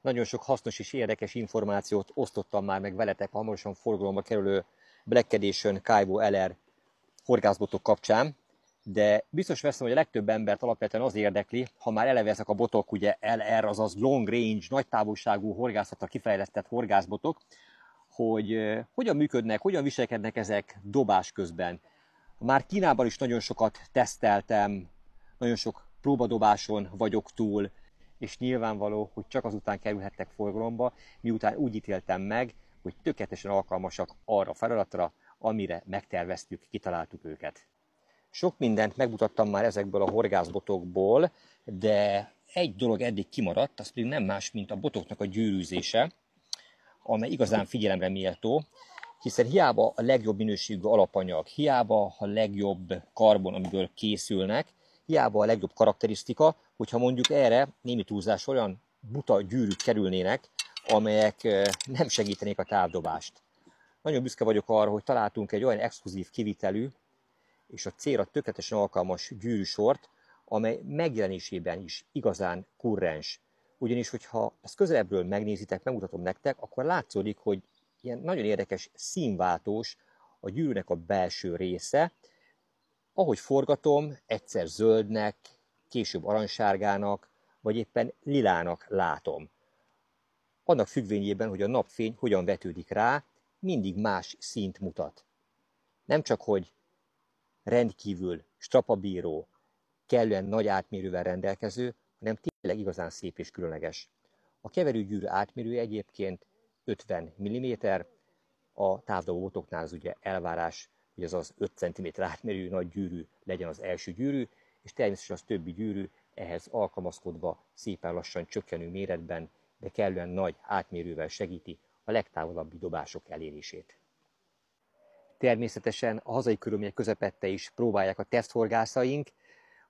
Nagyon sok hasznos és érdekes információt osztottam már meg veletek a hamarosan forgalomba kerülő Black Edition Kaiwo LR horgászbotok kapcsán, de biztos veszem, hogy a legtöbb embert alapvetően az érdekli, ha már eleve ezek a botok, ugye LR, azaz long range, nagy távolságú horgászatra kifejlesztett horgászbotok, hogy hogyan működnek, hogyan viselkednek ezek dobás közben. Már Kínában is nagyon sokat teszteltem, nagyon sok próbadobáson vagyok túl, és nyilvánvaló, hogy csak azután kerülhettek forgalomba, miután úgy ítéltem meg, hogy tökéletesen alkalmasak arra a feladatra, amire megterveztük, kitaláltuk őket. Sok mindent megmutattam már ezekből a horgászbotokból, de egy dolog eddig kimaradt, az pedig nem más, mint a botoknak a gyűrűzése, amely igazán figyelemre méltó, hiszen hiába a legjobb minőségű alapanyag, hiába a legjobb karbon, amiből készülnek, hiába a legjobb karakterisztika, hogyha mondjuk erre némi túlzás olyan buta gyűrűk kerülnének, amelyek nem segítenék a távdobást. Nagyon büszke vagyok arra, hogy találtunk egy olyan exkluzív kivitelű és a célra tökéletesen alkalmas gyűrűsort, amely megjelenésében is igazán kurrens. Ugyanis, hogyha ezt közelebbről megnézitek, megmutatom nektek, akkor látszódik, hogy ilyen nagyon érdekes színváltós a gyűrűnek a belső része. Ahogy forgatom, egyszer zöldnek, később aranysárgának, vagy éppen lilának látom. Annak függvényében, hogy a napfény hogyan vetődik rá, mindig más színt mutat. Nem csak, hogy rendkívül strapabíró, kellően nagy átmérővel rendelkező, hanem tényleg igazán szép és különleges. A keverőgyűrű átmérője egyébként 50 mm, a távdobó botoknál az ugye elvárás, hogy az 5 cm átmérőjű nagy gyűrű legyen az első gyűrű, és természetesen az többi gyűrű ehhez alkalmazkodva szépen lassan csökkenő méretben, de kellően nagy átmérővel segíti a legtávolabbi dobások elérését. Természetesen a hazai körülmények közepette is próbálják a teszthorgászaink,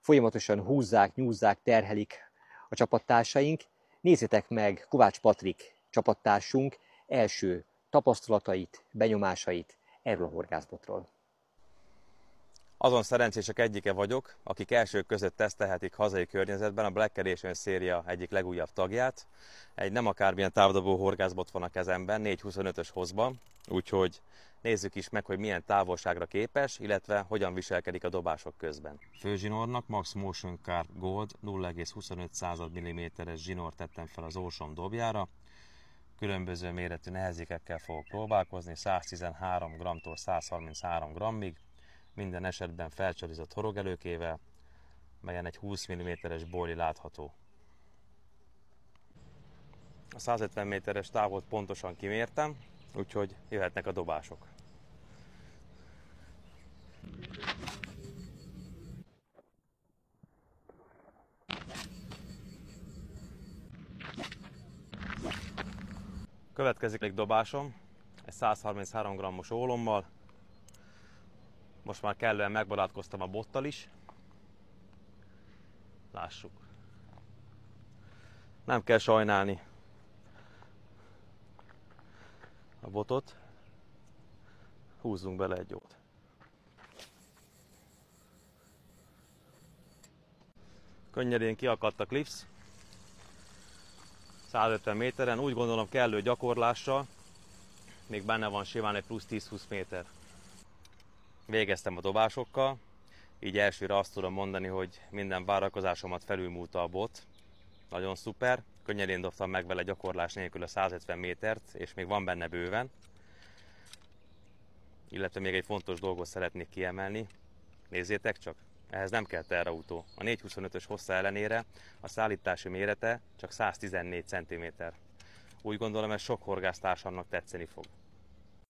folyamatosan húzzák, nyúzzák, terhelik a csapattársaink. Nézzétek meg Kovács Patrik csapattársunk első tapasztalatait, benyomásait erről a horgászbotról. Azon szerencsések egyike vagyok, akik elsők között tesztelhetik hazai környezetben a Black Edition széria egyik legújabb tagját. Egy nem akármilyen távdobó horgászbot van a kezemben, 425-ös hozban, úgyhogy nézzük is meg, hogy milyen távolságra képes, illetve hogyan viselkedik a dobások közben. Főzsinórnak Max Motion Car Gold 0,25 mm-es zsinórt tettem fel az orsom dobjára. Különböző méretű nehezékekkel fogok próbálkozni, 113 g-tól 133 g-ig. Minden esetben felcsorizott horogelőkével, melyen egy 20 mm-es bóli látható. A 150 méteres távot pontosan kimértem, úgyhogy jöhetnek a dobások. Következik egy dobásom, egy 133 g-os ólommal. Most már kellően megbarátkoztam a bottal is. Lássuk. Nem kell sajnálni a botot. Húzzunk bele egy jót. Könnyedén kiakadt a klipsz. 150 méteren, úgy gondolom kellő gyakorlással. Még benne van simán egy plusz 10-20 méter. Végeztem a dobásokkal, így elsőre azt tudom mondani, hogy minden várakozásomat felülmúlta a bot. Nagyon szuper, könnyedén dobtam meg vele gyakorlás nélkül a 150 métert, és még van benne bőven. Illetve még egy fontos dolgot szeretnék kiemelni. Nézzétek csak, ehhez nem kell terrautó. A 425-ös hossza ellenére a szállítási mérete csak 114 cm. Úgy gondolom, ez sok horgásztársamnak tetszeni fog.